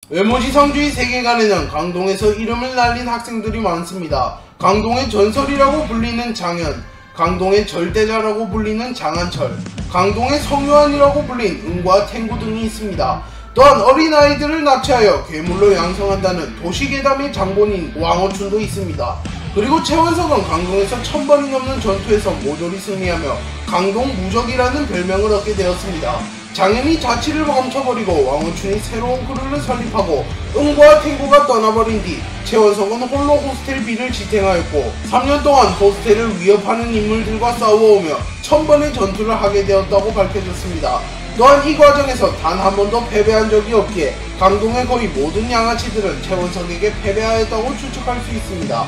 외모지상주의 세계관에는 강동에서 이름을 날린 학생들이 많습니다. 강동의 전설이라고 불리는 장현, 강동의 절대자라고 불리는 장한철, 강동의 성요한이라고 불린 응과 탱구 등이 있습니다. 또한 어린아이들을 납치하여 괴물로 양성한다는 도시괴담의 장본인 왕어춘도 있습니다. 그리고 최원석은 강동에서 1000번이 넘는 전투에서 모조리 승리하며 강동무적이라는 별명을 얻게 되었습니다. 장현이 자치를 멈춰버리고 왕어춘이 새로운 크루를 설립하고 응과 탱구가 떠나버린 뒤 최원석은 홀로 호스텔 B를 지탱하였고 3년 동안 호스텔을 위협하는 인물들과 싸워오며 1000번의 전투를 하게 되었다고 밝혀졌습니다. 또한 이 과정에서 단 한 번도 패배한 적이 없기에 강동의 거의 모든 양아치들은 최원석에게 패배하였다고 추측할 수 있습니다.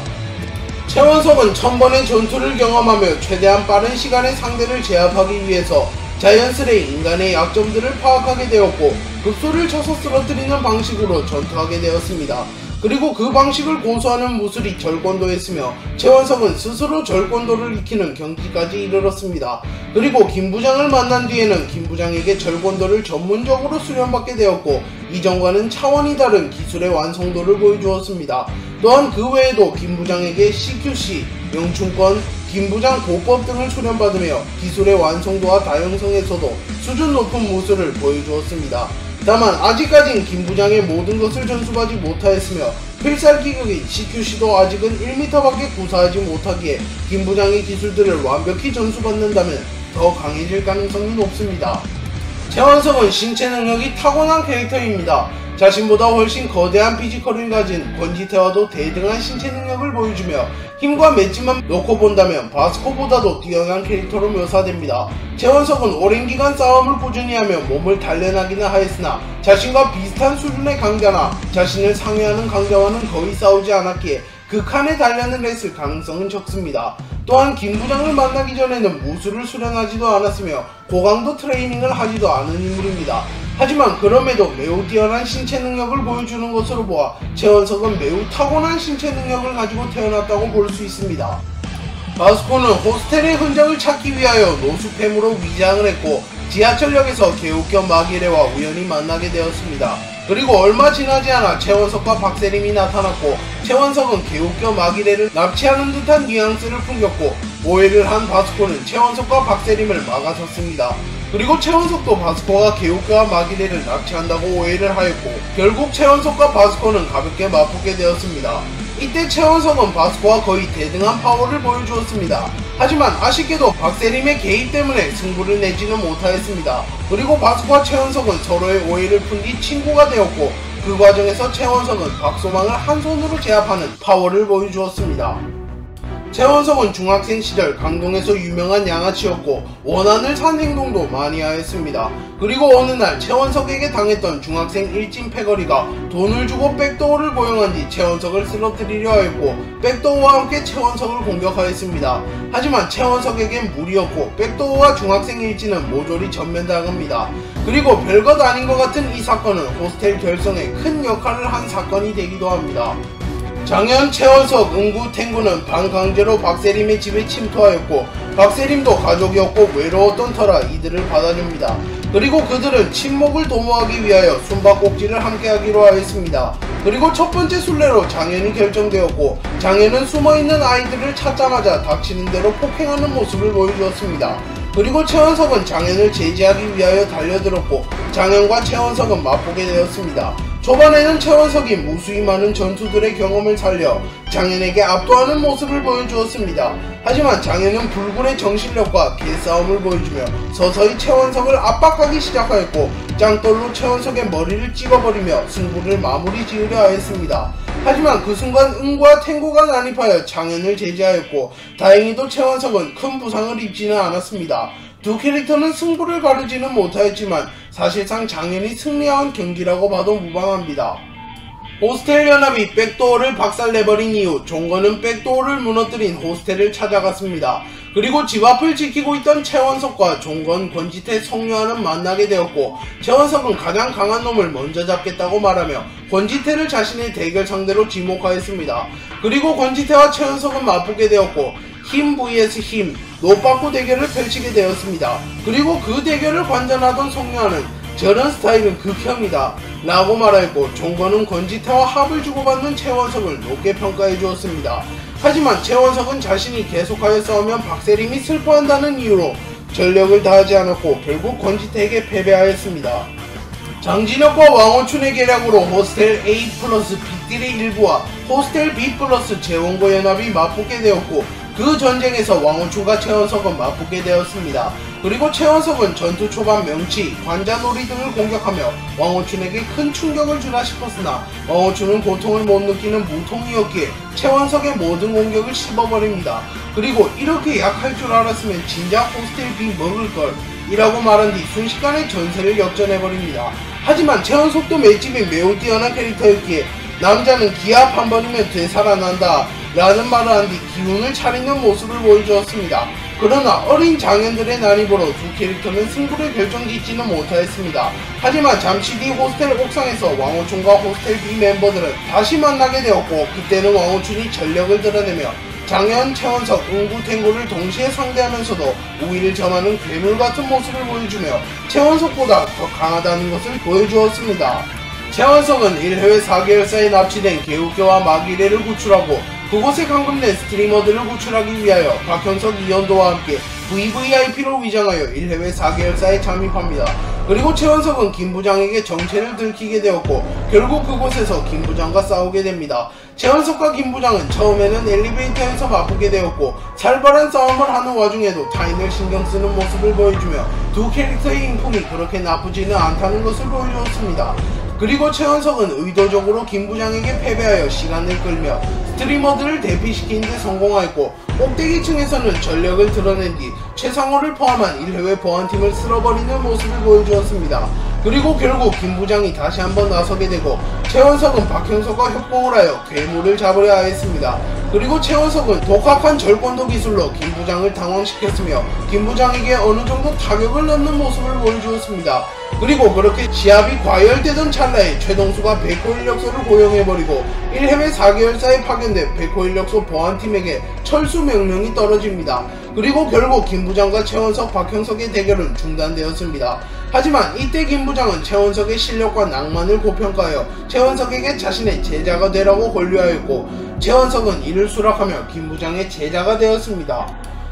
최원석은 1000번의 전투를 경험하며 최대한 빠른 시간에 상대를 제압하기 위해서 자연스레 인간의 약점들을 파악하게 되었고 급소를 쳐서 쓰러뜨리는 방식으로 전투하게 되었습니다. 그리고 그 방식을 고수하는 무술이 절권도였으며 최원석은 스스로 절권도를 익히는 경지까지 이르렀습니다. 그리고 김부장을 만난 뒤에는 김부장에게 절권도를 전문적으로 수련받게 되었고 이전과는 차원이 다른 기술의 완성도를 보여주었습니다. 또한 그 외에도 김부장에게 CQC, 영춘권, 김부장 도법 등을 수련받으며 기술의 완성도와 다양성에서도 수준 높은 무술을 보여주었습니다. 다만 아직까진 김부장의 모든 것을 전수받지 못하였으며 필살기격인 CQC도 아직은 1m밖에 구사하지 못하기에 김부장의 기술들을 완벽히 전수받는다면 더 강해질 가능성이 높습니다. 최원석은 신체 능력이 타고난 캐릭터입니다. 자신보다 훨씬 거대한 피지컬을 가진 권지태와도 대등한 신체 능력을 보여주며 힘과 맷집만 놓고 본다면 바스코보다도 뛰어난 캐릭터로 묘사됩니다. 최원석은 오랜 기간 싸움을 꾸준히 하며 몸을 단련하기는 하였으나 자신과 비슷한 수준의 강자나 자신을 상회하는 강자와는 거의 싸우지 않았기에 극한의 단련을 했을 가능성은 적습니다. 또한 김부장을 만나기 전에는 무술을 수련하지도 않았으며 고강도 트레이닝을 하지도 않은 인물입니다. 하지만 그럼에도 매우 뛰어난 신체 능력을 보여주는 것으로 보아 최원석은 매우 타고난 신체 능력을 가지고 태어났다고 볼 수 있습니다. 바스코는 호스텔의 흔적을 찾기 위하여 노숙팸으로 위장을 했고 지하철역에서 개웃겨 마기레와 우연히 만나게 되었습니다. 그리고 얼마 지나지 않아 최원석과 박세림이 나타났고 최원석은 개웃겨 마기레를 납치하는 듯한 뉘앙스를 풍겼고 오해를 한 바스코는 최원석과 박세림을 막아섰습니다. 그리고 최원석도 바스코가 개웃겨와 마기레를 납치한다고 오해를 하였고 결국 최원석과 바스코는 가볍게 맞붙게 되었습니다. 이때 최원석은 바스코와 거의 대등한 파워를 보여주었습니다. 하지만 아쉽게도 박세림의 개입 때문에 승부를 내지는 못하였습니다. 그리고 바스코와 최원석은 서로의 오해를 푼 뒤 친구가 되었고 그 과정에서 최원석은 박소망을 한 손으로 제압하는 파워를 보여주었습니다. 최원석은 중학생 시절 강동에서 유명한 양아치였고 원한을 산 행동도 많이 하였습니다. 그리고 어느 날 최원석에게 당했던 중학생 일진 패거리가 돈을 주고 백도어를 고용한 뒤 최원석을 쓰러뜨리려 하였고 백도어와 함께 최원석을 공격하였습니다. 하지만 최원석에겐 무리였고 백도어와 중학생 일진은 모조리 전면당합니다. 그리고 별것 아닌 것 같은 이 사건은 호스텔 결성에 큰 역할을 한 사건이 되기도 합니다. 장현, 최원석, 응구, 탱구는 반강제로 박세림의 집에 침투하였고 박세림도 가족이었고 외로웠던 터라 이들을 받아줍니다. 그리고 그들은 친목을 도모하기 위하여 숨바꼭질을 함께하기로 하였습니다. 그리고 첫 번째 순례로 장현이 결정되었고 장현은 숨어있는 아이들을 찾자마자 닥치는 대로 폭행하는 모습을 보여주었습니다. 그리고 최원석은 장현을 제지하기 위하여 달려들었고 장현과 최원석은 맞보게 되었습니다. 초반에는 최원석이 무수히 많은 전투들의 경험을 살려 장현에게 압도하는 모습을 보여주었습니다. 하지만 장현은 불굴의 정신력과 개싸움을 보여주며 서서히 최원석을 압박하기 시작하였고 짱돌로 최원석의 머리를 찍어버리며 승부를 마무리 지으려 하였습니다. 하지만 그 순간 응과 탱구가 난입하여 장현을 제지하였고 다행히도 최원석은 큰 부상을 입지는 않았습니다. 두 캐릭터는 승부를 가르지는 못하였지만 사실상 장현이 승리한 경기라고 봐도 무방합니다. 호스텔 연합이 백도어를 박살내버린 이후 종건은 백도어를 무너뜨린 호스텔을 찾아갔습니다. 그리고 집 앞을 지키고 있던 최원석과 종건, 권지태, 성유아는 만나게 되었고 최원석은 가장 강한 놈을 먼저 잡겠다고 말하며 권지태를 자신의 대결 상대로 지목하였습니다. 그리고 권지태와 최원석은 맞붙게 되었고 힘 vs 힘, 노빠꾸 대결을 펼치게 되었습니다. 그리고 그 대결을 관전하던 성유아는 저런 스타일은 극혐이다 라고 말하였고, 종건은 권지태와 합을 주고받는 최원석을 높게 평가해 주었습니다. 하지만 최원석은 자신이 계속하여 싸우면 박세림이 슬퍼한다는 이유로 전력을 다하지 않았고 결국 권지태에게 패배하였습니다. 장진혁과 왕호춘의 계략으로 호스텔 A 플러스 빅딜의 일부와 호스텔 B 플러스 재원고 연합이 맞붙게 되었고, 그 전쟁에서 왕호춘과 최원석은 맞붙게 되었습니다. 그리고 최원석은 전투 초반 명치, 관자놀이 등을 공격하며 왕호춘에게 큰 충격을 주나 싶었으나 왕호춘은 고통을 못 느끼는 무통이었기에 최원석의 모든 공격을 씹어버립니다. 그리고 이렇게 약할 줄 알았으면 진작 호스텔 B 먹을걸 이라고 말한 뒤 순식간에 전세를 역전해버립니다. 하지만 최원석도 맷집이 매우 뛰어난 캐릭터였기에 남자는 기합 한 번이면 되살아난다 라는 말을 한 뒤 기운을 차리는 모습을 보여주었습니다. 그러나 어린 장현들의 난입으로 두 캐릭터는 승부를 결정짓지는 못하였습니다. 하지만 잠시 뒤 호스텔 옥상에서 왕호춘과 호스텔 B 멤버들은 다시 만나게 되었고, 그때는 왕호춘이 전력을 드러내며 장현, 최원석, 응구, 탱구를 동시에 상대하면서도 우위를 점하는 괴물같은 모습을 보여주며 최원석보다 더 강하다는 것을 보여주었습니다. 최원석은 1회회 4계열사에 납치된 개우교와 마기레를 구출하고 그곳에 감금된 스트리머들을 구출하기 위하여 박형석, 이현도와 함께 VVIP로 위장하여 1회회 4계열사에 잠입합니다. 그리고 최원석은 김부장에게 정체를 들키게 되었고 결국 그곳에서 김부장과 싸우게 됩니다. 최원석과 김부장은 처음에는 엘리베이터에서 맞붙게 되었고 살벌한 싸움을 하는 와중에도 타인을 신경쓰는 모습을 보여주며 두 캐릭터의 인품이 그렇게 나쁘지는 않다는 것을 보여주었습니다. 그리고 최원석은 의도적으로 김부장에게 패배하여 시간을 끌며 스트리머들을 대피시키는 데 성공하였고, 꼭대기층에서는 전력을 드러낸 뒤 최상호를 포함한 1회회 보안팀을 쓸어버리는 모습을 보여주었습니다. 그리고 결국 김부장이 다시 한번 나서게 되고 최원석은 박형석과 협공을 하여 괴물을 잡으려 하였습니다. 그리고 최원석은 독학한 절권도 기술로 김부장을 당황시켰으며 김부장에게 어느정도 타격을 넣는 모습을 보여주었습니다. 그리고 그렇게 시합이 과열되던 찰나에 최동수가 백호인력소를 고용해버리고 1회회 4계열사에 파견된 백호인력소 보안팀에게 철수 명령이 떨어집니다. 그리고 결국 김부장과 최원석, 박형석의 대결은 중단되었습니다. 하지만 이때 김부장은 최원석의 실력과 낭만을 고평가하여 최원석에게 자신의 제자가 되라고 권유하였고 최원석은 이를 수락하며 김부장의 제자가 되었습니다.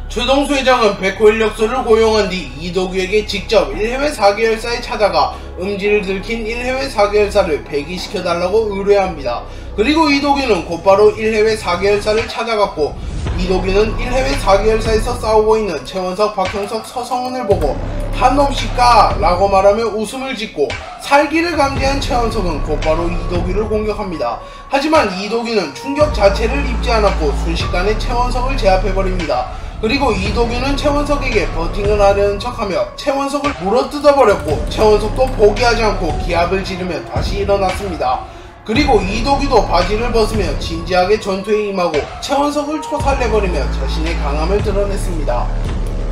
최동수 회장은 백호인력소를 고용한 뒤 이도규에게 직접 1회회 4계열사에 찾아가 음지를 들킨 1회회 4계열사를 폐기시켜달라고 의뢰합니다. 그리고 이도규는 곧바로 1회회 4계열사를 찾아갔고 이도규는 1회회 4계열사에서 싸우고 있는 최원석, 박형석, 서성은을 보고 한 놈씩 까! 라고 말하며 웃음을 짓고 살기를 감지한 최원석은 곧바로 이도규를 공격합니다. 하지만 이도규는 충격 자체를 입지 않았고 순식간에 최원석을 제압해버립니다. 그리고 이도규는 최원석에게 버팅을 하려는 척하며 최원석을 물어뜯어버렸고 최원석도 포기하지 않고 기합을 지르며 다시 일어났습니다. 그리고 이도규도 바지를 벗으며 진지하게 전투에 임하고 최원석을 초살해버리며 자신의 강함을 드러냈습니다.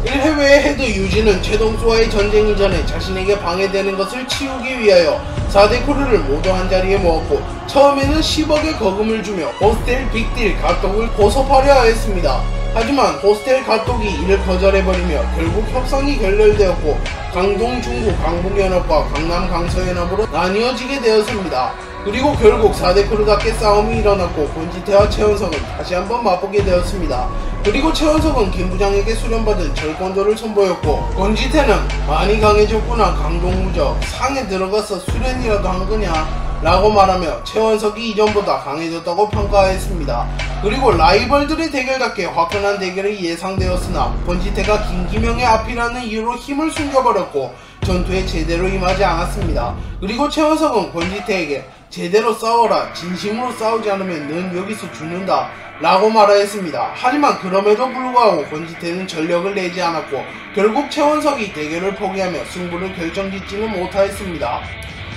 1회회의 헤드 유지는 최동수와의 전쟁 이전에 자신에게 방해되는 것을 치우기 위하여 4대 크루를 모두 한자리에 모았고 처음에는 10억의 거금을 주며 호스텔 빅딜 갓독을 고섭하려 하였습니다. 하지만 호스텔 갓독이 이를 거절해버리며 결국 협상이 결렬되었고 강동 중구 강북연합과 강남 강서연합으로 나뉘어지게 되었습니다. 그리고 결국 4대 크루답게 싸움이 일어났고 권지태와 최원석은 다시 한번 맞붙게 되었습니다. 그리고 최원석은 김부장에게 수련받은 절권도를 선보였고 권지태는 많이 강해졌구나 강동무적 상에 들어가서 수련이라도 한 거냐 라고 말하며 최원석이 이전보다 강해졌다고 평가했습니다. 그리고 라이벌들의 대결답게 화끈한 대결이 예상되었으나 권지태가 김기명의 앞이라는 이유로 힘을 숨겨버렸고 전투에 제대로 임하지 않았습니다. 그리고 최원석은 권지태에게 제대로 싸워라, 진심으로 싸우지 않으면 넌 여기서 죽는다 라고 말하였습니다. 하지만 그럼에도 불구하고 권지태는 전력을 내지 않았고 결국 최원석이 대결을 포기하며 승부를 결정짓지는 못하였습니다.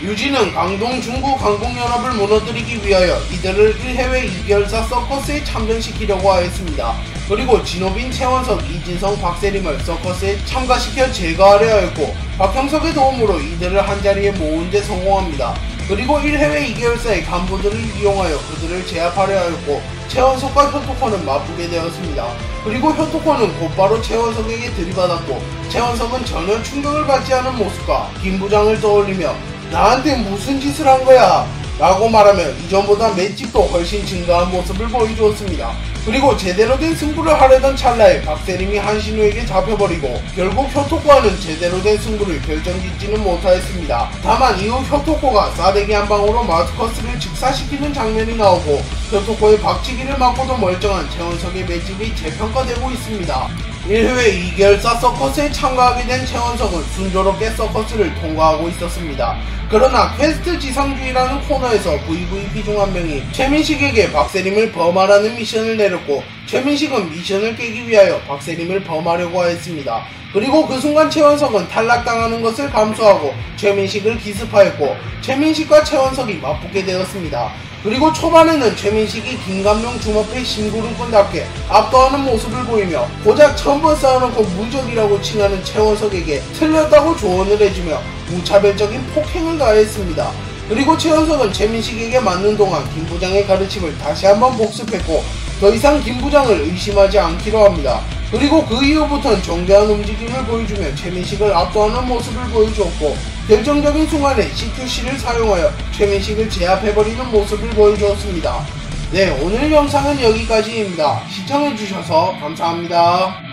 유진은 강동 중구 강북연합을 무너뜨리기 위하여 이들을 1회회 2계열사 서커스에 참전시키려고 하였습니다. 그리고 진호빈, 최원석, 이진성, 박세림을 서커스에 참가시켜 제거하려 하였고 박형석의 도움으로 이들을 한자리에 모은 데 성공합니다. 그리고 1해외 2계열사의 간부들을 이용하여 그들을 제압하려 하였고 최원석과 현토코는 맞붙게 되었습니다. 그리고 현토코는 곧바로 최원석에게 들이받았고 최원석은 전혀 충격을 받지 않은 모습과 김 부장을 떠올리며 나한테 무슨 짓을 한 거야? 라고 말하며 이전보다 맷집도 훨씬 증가한 모습을 보여주었습니다. 그리고 제대로 된 승부를 하려던 찰나에 박세림이 한신우에게 잡혀버리고 결국 현토코와는 제대로 된 승부를 결정짓지는 못하였습니다. 다만 이후 현토코가 싸대기 한 방으로 마스커스를 즉사시키는 장면이 나오고 현토코의 박치기를 맞고도 멀쩡한 최원석의 맷집이 재평가되고 있습니다. 1회 2계열사 서커스에 참가하게 된 최원석은 순조롭게 서커스를 통과하고 있었습니다. 그러나 퀘스트 지상주의라는 코너에서 VVP 중 한 명이 최민식에게 박세림을 범하라는 미션을 내렸고 최민식은 미션을 깨기 위하여 박세림을 범하려고 하였습니다. 그리고 그 순간 최원석은 탈락당하는 것을 감수하고 최민식을 기습하였고 최민식과 최원석이 맞붙게 되었습니다. 그리고 초반에는 최민식이 김감룡 주먹회 심구름꾼답게 압도하는 모습을 보이며 고작 1000번 쌓아놓고 무적이라고 칭하는 최원석에게 틀렸다고 조언을 해주며 무차별적인 폭행을 가했습니다. 그리고 최원석은 최민식에게 맞는 동안 김 부장의 가르침을 다시 한번 복습했고 더 이상 김 부장을 의심하지 않기로 합니다. 그리고 그 이후부터는 정교한 움직임을 보여주며 최민식을 압도하는 모습을 보여주었고 결정적인 순간에 CQC를 사용하여 최민식을 제압해버리는 모습을 보여주었습니다. 네, 오늘 영상은 여기까지입니다. 시청해주셔서 감사합니다.